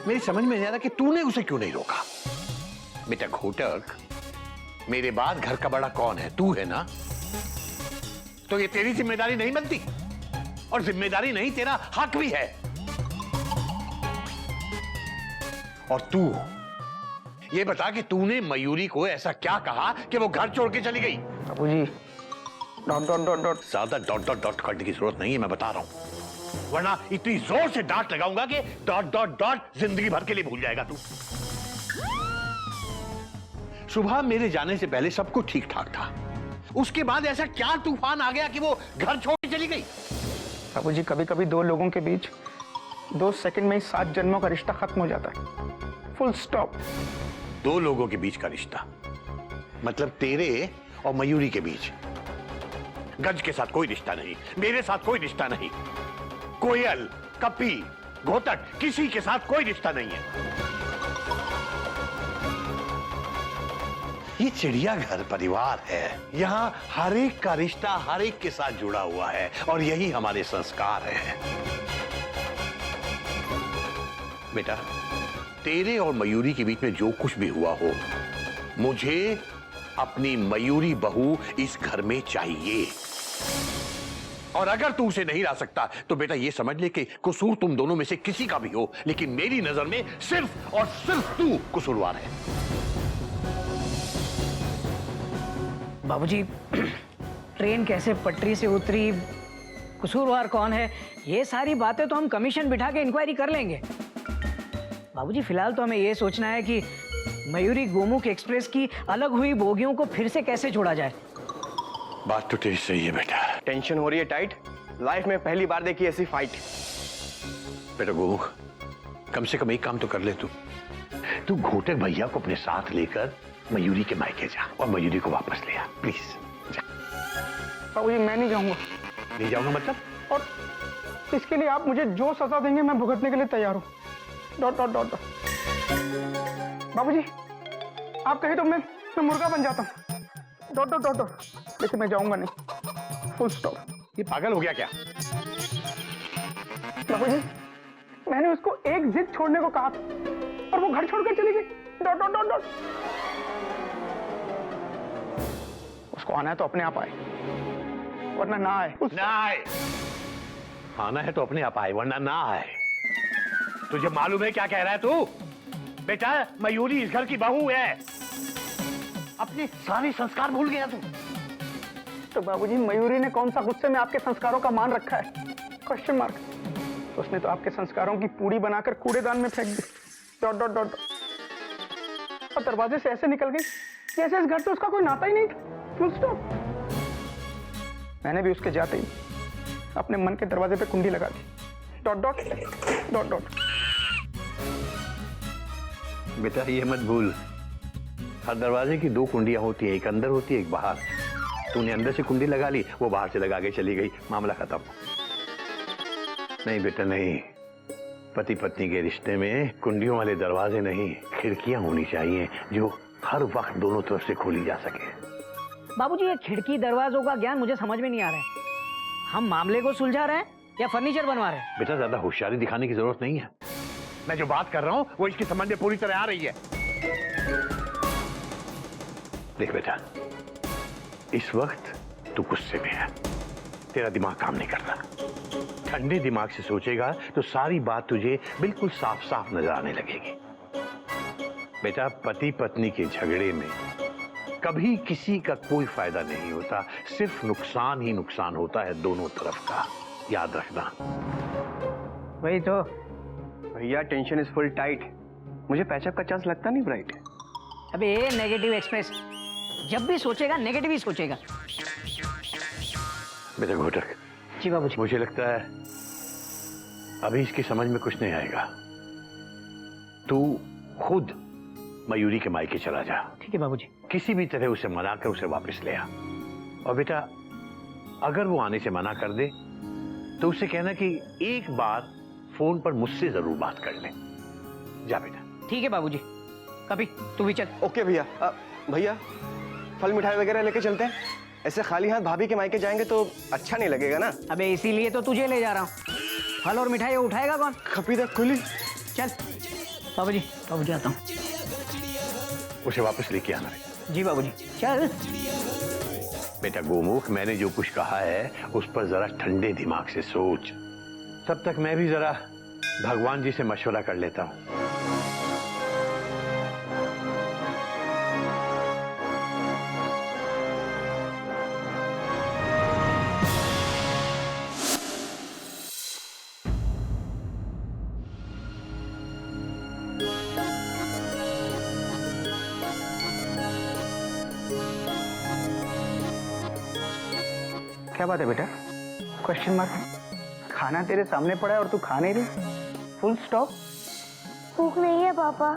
मेरी समझ में नहीं आ रहा कि तूने उसे क्यों नहीं रोका। बेटा घोटक, मेरे बाद घर का बड़ा कौन है? तू है ना। तो ये तेरी जिम्मेदारी नहीं बनती? और जिम्मेदारी नहीं, तेरा हक भी है। और तू ये बता कि तूने मयूरी को ऐसा क्या कहा कि वो घर छोड़ के चली गई? बाबूजी डॉट डॉट डॉट डॉट। ज्यादा डॉट डॉट डॉट करने की जरूरत नहीं है, मैं बता रहा हूं, वरना इतनी जोर से डांट लगाऊंगा कि डॉट डॉट डॉट जिंदगी भर के लिए भूल जाएगा तू। सुबह मेरे जाने से पहले सब कुछ ठीक ठाक था, उसके बाद ऐसा क्या तूफान आ गया कि वो घर छोड़ के चली गई? बाबूजी कभी कभी दो लोगों के बीच 2 सेकंड में ही 7 जन्मों का रिश्ता खत्म हो जाता है। Full stop. 2 लोगों के बीच का रिश्ता मतलब तेरे और मयूरी के बीच? गज के साथ कोई रिश्ता नहीं, मेरे साथ कोई रिश्ता नहीं, कोयल, कपी, घोटक, किसी के साथ कोई रिश्ता नहीं है। ये चिड़ियाघर परिवार है, यहाँ हर एक का रिश्ता हर एक के साथ जुड़ा हुआ है और यही हमारे संस्कार है। बेटा तेरे और मयूरी के बीच में जो कुछ भी हुआ हो, मुझे अपनी मयूरी बहू इस घर में चाहिए। और अगर तू उसे नहीं ला सकता तो बेटा ये समझ ले कि कसूर तुम दोनों में से किसी का भी हो, लेकिन मेरी नजर में सिर्फ और सिर्फ तू कसूरवार है। बाबूजी ट्रेन कैसे पटरी से उतरी, कसूरवार कौन है, ये सारी बातें तो हम कमीशन बिठा के इंक्वायरी कर लेंगे। बाबूजी फिलहाल तो हमें ये सोचना है कि मयूरी गोमुख एक्सप्रेस की अलग हुई बोगियों को फिर से कैसे जोड़ा जाए। बात तो तेरी सही है बेटा। टेंशन हो रही है टाइट, लाइफ में पहली बार देखी ऐसी फाइट। बेटा गोमुख, कम से कम एक काम तो कर ले तू घोटक भैया को अपने साथ लेकर मयूरी के मायके जा और मयूरी को वापस ले आ, प्लीज जा। बाबूजी मैं नहीं जाऊंगा। नहीं जाऊंगा मतलब? और इसके लिए आप मुझे जो सजा देंगे मैं भुगतने के लिए तैयार हूँ। Dot dot dot dot. बाबूजी आप कहे तो मैं मुर्गा बन जाता हूँ। Dot dot dot dot. लेकिन मैं जाऊंगा नहीं। Full stop. ये पागल हो गया क्या? बाबूजी मैंने उसको एक जिद छोड़ने को कहा था और वो घर छोड़कर चली गई। Dot dot dot dot. उसको आना है तो अपने आप आए, वरना ना आए। ना आए। आना है तो अपने आप आए, वरना ना आए। तुझे मालूम है क्या कह रहा है तू? बेटा मयूरी इस घर की बहू है, अपने सारे संस्कार भूल गया तू। तो बाबूजी मयूरी ने कौन सा गुस्से में आपके संस्कारों का मान रखा है? Question mark. उसने तो आपके संस्कारों की पूड़ी बनाकर कूड़ेदान में फेंक दी। Dot dot dot. और दरवाजे से ऐसे निकल गई जैसे इस घर से उसका कोई नाता ही नहीं था। Full stop. मैंने भी उसके जाते ही अपने मन के दरवाजे पे कुंडी लगा दी। Dot dot dot dot. बेटा ये मत भूल, हर दरवाजे की 2 कुंडियां होती है, एक अंदर होती है एक बाहर। तूने अंदर से कुंडी लगा ली, वो बाहर से लगा के चली गई, मामला खत्म। नहीं बेटा नहीं, पति पत्नी के रिश्ते में कुंडियों वाले दरवाजे नहीं, खिड़कियां होनी चाहिए जो हर वक्त दोनों तरफ से खोली जा सके। बाबूजी ये खिड़की दरवाजों का ज्ञान मुझे समझ में नहीं आ रहा है। हम मामले को सुलझा रहे हैं या फर्नीचर बनवा रहे हैं? बेटा ज्यादा होशियारी दिखाने की जरूरत नहीं है, मैं जो बात कर रहा हूं वो इसकी समझ में पूरी तरह आ रही है। देख बेटा, इस वक्त तू गुस्से में है, तेरा दिमाग काम नहीं कर रहा। ठंडे दिमाग से सोचेगा तो सारी बात तुझे बिल्कुल साफ साफ नजर आने लगेगी। बेटा पति पत्नी के झगड़े में कभी किसी का कोई फायदा नहीं होता, सिर्फ नुकसान ही नुकसान होता है दोनों तरफ का, याद रखना। वही तो भैया टेंशन इज फुल टाइट, मुझे पैचअप का चांस लगता नहीं ब्राइट। अबे नेगेटिव एक्सप्रेस जब भी सोचेगा नेगेटिव ही सोचेगा। बेटा घोटक, जी बाबूजी। मुझे लगता है अभी इसकी समझ में कुछ नहीं आएगा, तू खुद मयूरी के मायके चला जा। ठीक है बाबूजी। किसी भी तरह उसे मनाकर उसे वापस ले आ। और बेटा अगर वो आने से मना कर दे तो उसे कहना कि एक बार फोन पर मुझसे जरूर बात कर ले। जा बेटा। ठीक है बाबूजी। कभी तू भी चल। ओके भैया। भैया फल मिठाई वगैरह लेके चलते हैं, ऐसे खाली हाथ भाभी के मायके जाएंगे तो अच्छा नहीं लगेगा ना। अबे इसीलिए तो तुझे ले जा रहा हूँ। फल और मिठाई उठाएगा कौन? खपी दा खुली। चल। बाबूजी आता हूँ। उसे वापस लेके आना। जी बाबूजी। चल। बेटा गोमुख, मैंने जो कुछ कहा है उस पर जरा ठंडे दिमाग से सोच। तब तक मैं भी जरा भगवान जी से मशवरा कर लेता हूँ। क्या बात है बेटा? Question mark. खाना तेरे सामने पड़ा है और तू खा नहीं रही? Full stop. भूख नहीं है पापा।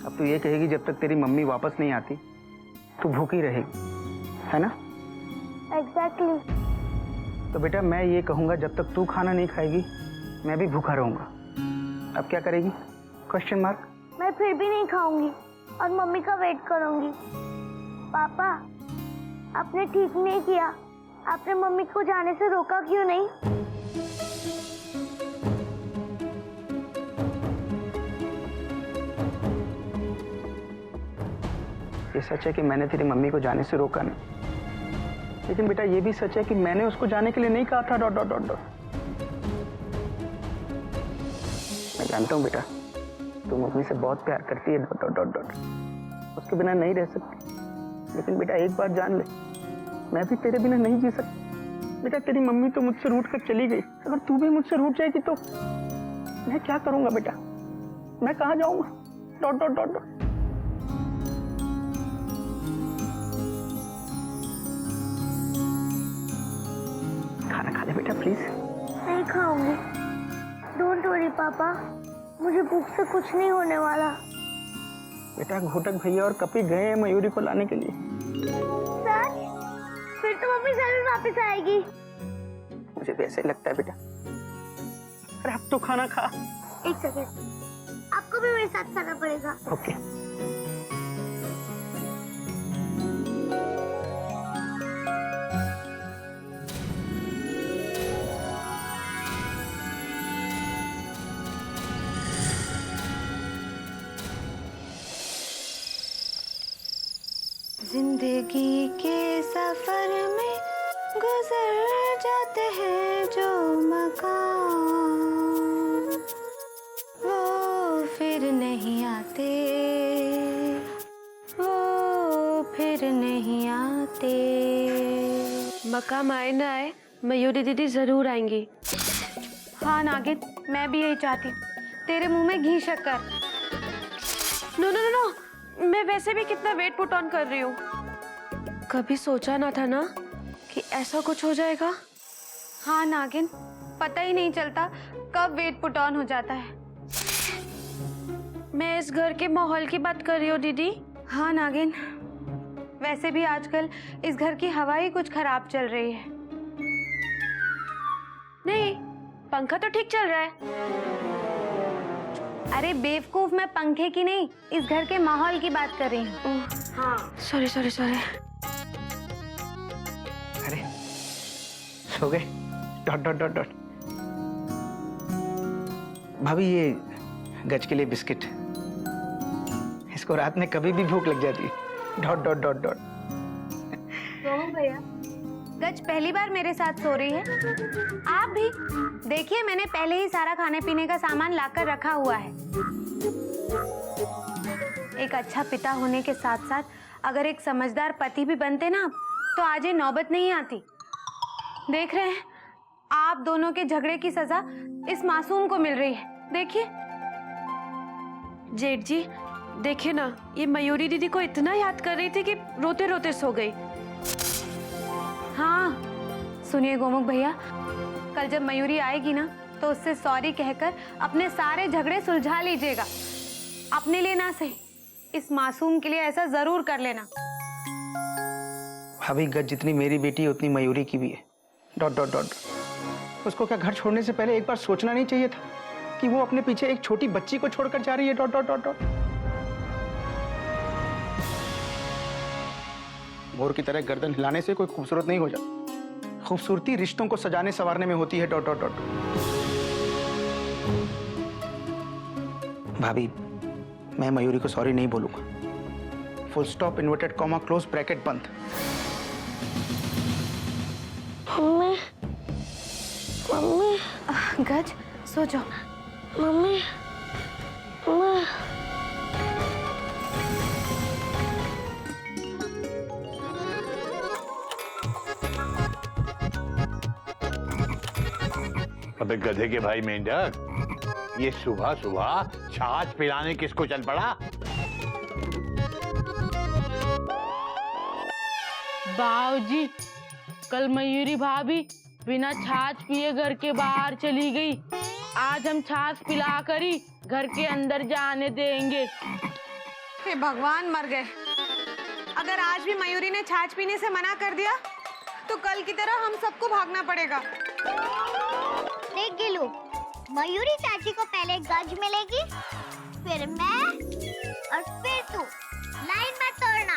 अब तू ये कहेगी जब तक तेरी मम्मी वापस नहीं आती तू भूखी रहेगी, है ना? एग्जैक्टली। तो बेटा मैं ये कहूंगा जब तक तू खाना नहीं खाएगी मैं भी भूखा रहूंगा। अब क्या करेगी? Question mark. मैं फिर भी नहीं खाऊंगी और मम्मी का वेट करूंगी। पापा, आपने ठीक नहीं किया। आपने मम्मी को जाने से रोका क्यों नहीं? ये सच है कि मैंने तेरी मम्मी को जाने से रोका नहीं, लेकिन बेटा ये भी सच है कि मैंने उसको जाने के लिए नहीं कहा था। Dot dot dot dot. मैं जानता हूँ बेटा तू मम्मी से बहुत प्यार करती है। Dot dot dot dot. उसके बिना नहीं रह सकती, लेकिन बेटा एक बात जान ले, मैं भी तेरे बिना नहीं जी सकती। बेटा तेरी मम्मी तो मुझसे रूठ कर चली गई, अगर तू भी मुझसे रूठ जाएगी तो मैं क्या करूंगा बेटा? मैं कहाँ जाऊंगा? Dot dot dot dot. खाना खा ले बेटा प्लीज। नहीं खाऊंगी। डोंट वरी पापा, मुझे भूख से कुछ नहीं होने वाला। बेटा घोटक भैया और कपी गए हैं मयूरी को लाने के लिए। सच? फिर तो मम्मी जरूर वापस आएगी। मुझे भी ऐसे ही लगता है बेटा। अरे अब तो खाना खा। एक सेकंड, आपको भी मेरे साथ खाना पड़ेगा। ओके। जिंदगी के सफर में गुजर जाते हैं जो मकाम, वो फिर नहीं आते, वो फिर नहीं आते। मकाम आए ना आए, मयूरी दीदी जरूर आएंगी। हाँ नागिन, मैं भी यही चाहती हूँ। तेरे मुंह में घी शक्कर। नो नो नो नो, मैं वैसे भी कितना वेट पुट ऑन कर रही हूँ। कभी सोचा ना था ना कि ऐसा कुछ हो जाएगा। हाँ नागिन, पता ही नहीं चलता कब वेट पुट ऑन हो जाता है। मैं इस घर के माहौल की बात कर रही हूँ दीदी। हाँ नागिन, वैसे भी आजकल इस घर की हवा ही कुछ खराब चल रही है। नहीं, पंखा तो ठीक चल रहा है। अरे बेवकूफ, मैं पंखे की नहीं, इस घर के माहौल की बात कर रही हूँ। हाँ सॉरी सॉरी सॉरी। अरे सो गए? Dot dot dot dot. भाभी ये गज के लिए बिस्किट, इसको रात में कभी भी भूख लग जाती है। Dot dot dot dot. भैया, गज पहली बार मेरे साथ सो रही है। आप भी देखिए, मैंने पहले ही सारा खाने पीने का सामान लाकर रखा हुआ है। एक अच्छा पिता होने के साथ साथ अगर एक समझदार पति भी बनते ना तो आज ये नौबत नहीं आती। देख रहे हैं, आप दोनों के झगड़े की सजा इस मासूम को मिल रही है। देखिए जेठ जी, देखिए ना, ये मयूरी दीदी को इतना याद कर रही थी कि रोते रोते सो गई। हाँ सुनिए गोमुख भैया, कल जब मयूरी आएगी ना तो उससे सॉरी कहकर अपने सारे झगड़े सुलझा लीजिएगा। अपने लिए ना सही, इस मासूम के लिए ऐसा जरूर कर लेना। भाभी गज जितनी मेरी बेटी है उतनी मयूरी की भी है। Dot dot dot. उसको क्या घर छोड़ने से पहले एक बार सोचना नहीं चाहिए था कि वो अपने पीछे एक छोटी बच्ची को छोड़कर जा रही है? Dot dot dot dot. मोर की तरह गर्दन हिलाने से कोई खूबसूरत नहीं हो जाता। खूबसूरती रिश्तों को सजाने संवारने में होती है। Dot dot dot. भाभी, मैं मयूरी को सॉरी नहीं बोलूंगा। Full stop, inverted comma, close bracket बंद। मम्मी, मम्मी, गज सो जाओ। Mummy, mummy. अबे गधे के भाई मेंढक, ये सुबह सुबह छाछ पिलाने किसको चल पड़ा? बाबूजी, कल मयूरी भाभी बिना छाछ पिए घर के बाहर चली गई। आज हम छाछ पिलाकर ही घर के अंदर जाने देंगे। हे भगवान, मर गए। अगर आज भी मयूरी ने छाछ पीने से मना कर दिया तो कल की तरह हम सबको भागना पड़ेगा। देख गिलू, मयूरी चाची को पहले गज मिलेगी, फिर मैं और फिर तू। लाइन मत तोड़ना।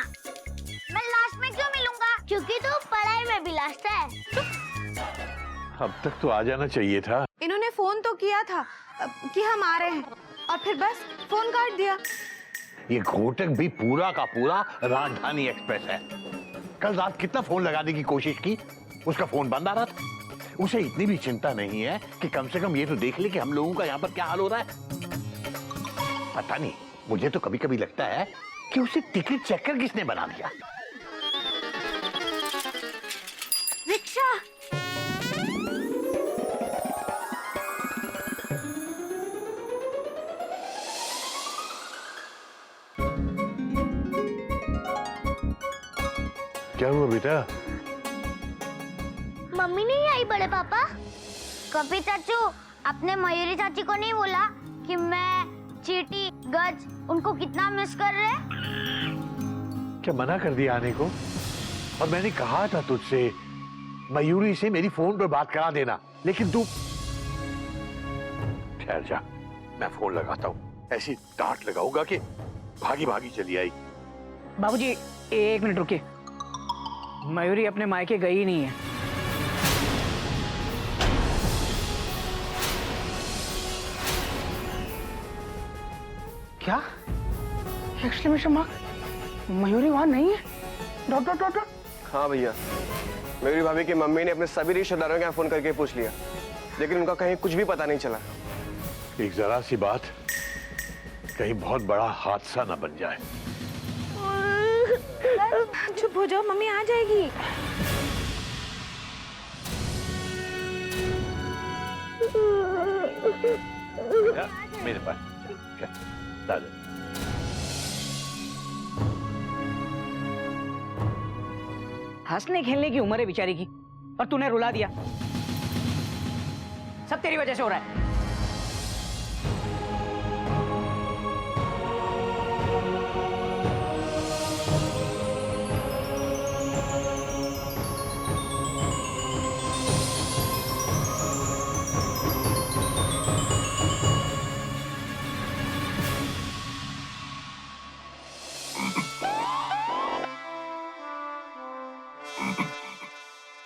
मैं लास्ट में क्यों मिलूंगा? क्योंकि तू पढ़ाई में भी लास्ट है। अब तक तो आ जाना चाहिए था। इन्होंने फोन तो किया था कि हम आ रहे हैं और फिर बस फोन काट दिया। ये घोटक भी पूरा का पूरा राजधानी एक्सप्रेस है। कल रात कितना फोन लगाने की कोशिश की, उसका फोन बंद आ रहा था। उसे इतनी भी चिंता नहीं है कि कम से कम ये तो देख ले कि हम लोगों का यहाँ पर क्या हाल हो रहा है। पता नहीं, मुझे तो कभी कभी लगता है कि उसे टिकट चेकर किसने बना दिया। रिक्शा, क्या हुआ बेटा? मम्मी नहीं आई बड़े पापा? कभी चाचू अपने मयूरी चाची को नहीं बोला कि मैं, चीटी, गज उनको कितना मिस कर रहे? क्या मना कर दिया आने को? और मैंने कहा था तुझसे मयूरी से मेरी फोन पर बात करा देना, लेकिन तू। ठहर जा, मैं फोन लगाता हूँ। ऐसी डांट लगाऊंगा कि भागी भागी चली आई। बाबूजी, एक मिनट रुकिए। मयूरी अपने मायके गई नहीं है। क्या? Exclamation mark. मयूरी वहां नहीं है? Dot dot dot dot. हाँ भैया, मेरी भाभी की मम्मी ने अपने सभी रिश्तेदारों के यहाँ फोन करके पूछ लिया, लेकिन उनका कहीं कुछ भी पता नहीं चला। एक जरा सी बात, कहीं बहुत बड़ा हादसा न बन जाए। चुप हो जाओ, मम्मी आ जाएगी। मेरे पास दादा। हंसने खेलने की उम्र है बेचारी की, और तूने रुला दिया। सब तेरी वजह से हो रहा है।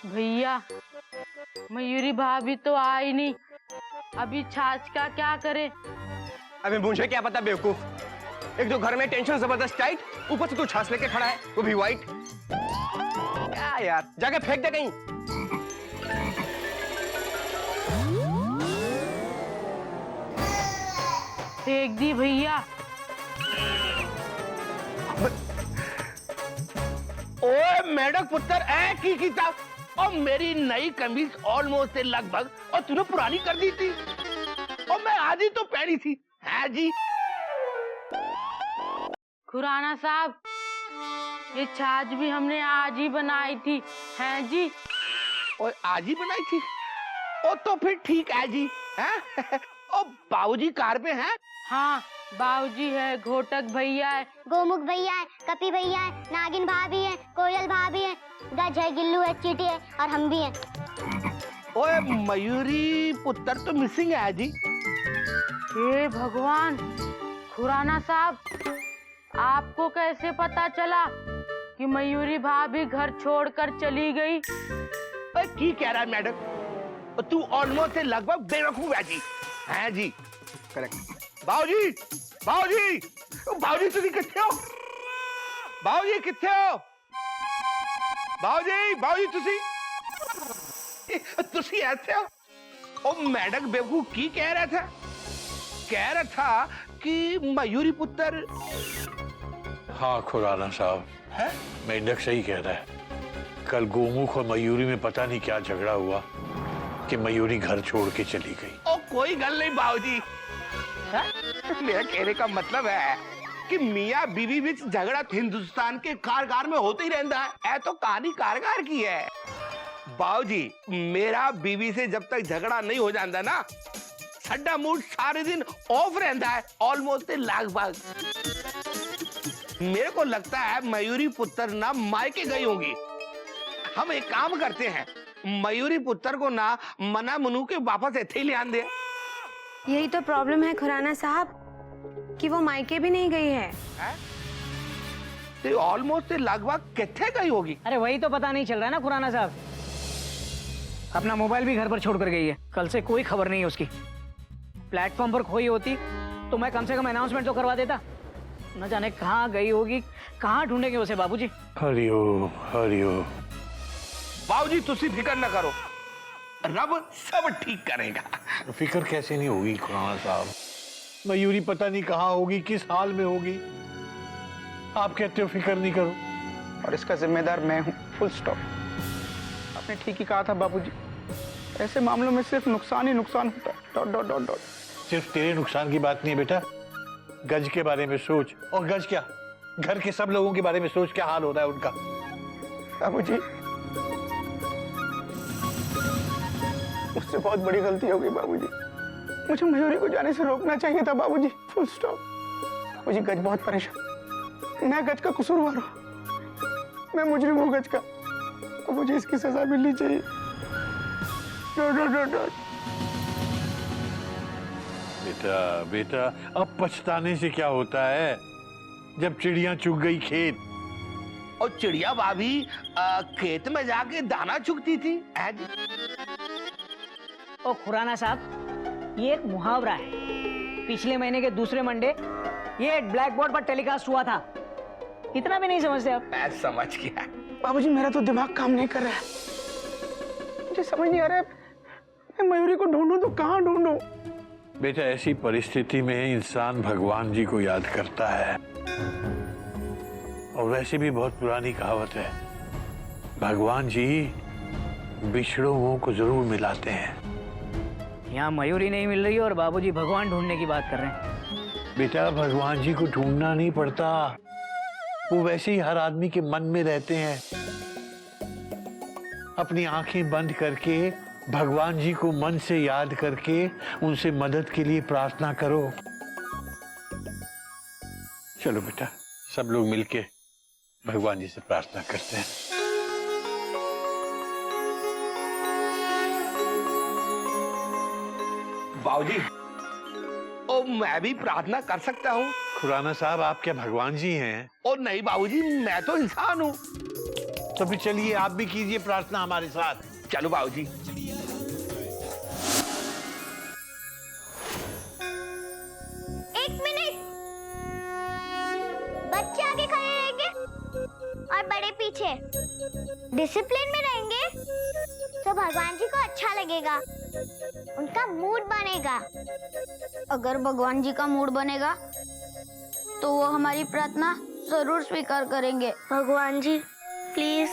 भैया, मयूरी भाभी तो आई नहीं। अभी छाछ का क्या करे? अबे मुझे क्या पता बेवकूफ। एक तो घर में टेंशन जबरदस्त टाइट, ऊपर से तू छाछ लेके खड़ा है, वो भी व्हाइट। क्या यार, जाके फेंक दे कहीं। फेंक दी भैया। ओए मेढक पुत्र, ऐ की किताब और मेरी नई कमीज ऑलमोस्ट से लगभग, और तूने पुरानी कर दी थी, और मैं आधी तो पहनी थी। है जी खुराना साहब, ये छाछ भी हमने आज ही बनाई थी। हैं जी? और आज ही बनाई थी? ओ तो फिर ठीक है जी। हैं? और बाबूजी कार पे हैं? हाँ, बाबूजी है, घोटक भैया है, गोमुख भैया है, कपी भैया है, नागिन भाभी है, कोयल भाभी है, गज है, गिल्लू है, चीटी है और हम भी हैं। ओए मयूरी पुत्र तो मिसिंग है जी। हे भगवान, खुराना साहब, आपको कैसे पता चला कि मयूरी भाभी घर छोड़कर चली गई? ओए की कह रहा है मैडम? और तू ऑलमोस्ट से लगभग बेवकूफ है जी। हैं जी? करेक्ट। बाबूजी बाबूजी, बाबूजी तुसी किथे हो? बाबूजी किथे हो? बाबूजी, बाबूजी तुसी ऐसे हो? ओ मेढक बेवकूफ की कह रहा था? कह रहा था कि मयूरी पुत्र। हाँ खुराना साहब, है? मेंढक सही कह रहा है। कल गोमुख और मयूरी में पता नहीं क्या झगड़ा हुआ कि मयूरी घर छोड़ के चली गई। ओ कोई गल नहीं बाबूजी, मेरा कहने का मतलब है कि मियाँ बीवी बीच झगड़ा हिंदुस्तान के कारगार में होते ही रहता है। तो कहानी कारगार की है बाबूजी। मेरा बीवी से जब तक झगड़ा नहीं हो जाता ना, सड्डा मूड सारे दिन ऑफ रहता है, ऑलमोस्ट लगभग। मेरे को लगता है मयूरी पुत्र ना मायके गई होंगी। हम एक काम करते हैं, मयूरी पुत्र को ना मना मनू के वापस ऐसे ही ले आन दे। यही तो प्रॉब्लम है खुराना साहब कि वो मायके भी नहीं गई है। ऑलमोस्ट लगभग कितने गई होगी? अरे वही तो पता नहीं चल रहा है ना खुराना साहब। अपना मोबाइल भी घर पर छोड़ कर गई है, कल से कोई खबर नहीं है उसकी। प्लेटफॉर्म पर खोई होती तो मैं कम से कम अनाउंसमेंट तो करवा देता। न जाने कहाँ गई होगी, कहाँ ढूंढेंगे उसे बाबूजी। हरिओम हरिओम। बाबूजी तुसी फिक्र न करो, रब सब ठीक करेगा। फिक्र कैसे नहीं होगी खुराना साहब? मयूरी पता नहीं कहाँ होगी, किस हाल में होगी। आप कहते हो फिक्र नहीं करो, और इसका जिम्मेदार मैं हूँ, फुल स्टॉप। आपने ठीक ही कहा था बाबूजी, ऐसे मामलों में सिर्फ नुकसान ही नुकसान होता है। Dot dot dot dot. सिर्फ तेरे नुकसान की बात नहीं है बेटा, गज के बारे में सोच। और गज क्या, घर के सब लोगों के बारे में सोच, क्या हाल हो रहा है उनका। बाबूजी मुझसे बहुत बड़ी गलती हो गई बाबूजी। मुझे मयूरी को जाने से रोकना चाहिए था बाबूजी, फुल स्टॉप। बाबूजी गज बहुत परेशान, मैं गज का कसूरवार हूँ, मैं मुजरिम हूँ गज का, तो मुझे इसकी सजा मिलनी चाहिए। Dot dot dot dot. बेटा बेटा, अब पछताने से क्या होता है, जब चिड़िया चुग गई खेत। और चिड़िया भाभी खेत में जाके दाना चुगती थी। ओ खुराना साहब, ये एक मुहावरा है। पिछले महीने के दूसरे मंडे ये ब्लैक बोर्ड पर टेलीकास्ट हुआ था। इतना भी नहीं समझते आप? मैं समझ गया बाबूजी, मेरा तो दिमाग काम नहीं कर रहा है, मुझे समझ नहीं आ रहा है मैं मयूरी को ढूंढूं तो कहाँ ढूंढूं। बेटा ऐसी परिस्थिति में इंसान भगवान जी को याद करता है। और वैसे भी बहुत पुरानी कहावत है, भगवान जी बिछड़ों को जरूर मिलाते हैं। यहाँ मयूरी नहीं मिल रही और बाबूजी भगवान ढूंढने की बात कर रहे हैं। बेटा भगवान जी को ढूंढना नहीं पड़ता, वो वैसे ही हर आदमी के मन में रहते हैं। अपनी आंखें बंद करके भगवान जी को मन से याद करके उनसे मदद के लिए प्रार्थना करो। चलो बेटा, सब लोग मिलके भगवान जी से प्रार्थना करते हैं। बाबूजी, ओ मैं भी प्रार्थना कर सकता हूँ? खुराना साहब, आप क्या भगवान जी हैं? ओ नहीं बाबूजी, मैं तो इंसान हूँ। तो फिर चलिए आप भी कीजिए प्रार्थना हमारे साथ। चलो बाबूजी। एक मिनट, बच्चे आगे खड़े रहेंगे और बड़े पीछे। डिसिप्लिन में रहेंगे तो भगवान जी को अच्छा लगेगा, उनका मूड बनेगा। अगर भगवान जी का मूड बनेगा तो वो हमारी प्रार्थना जरूर स्वीकार करेंगे। भगवान जी प्लीज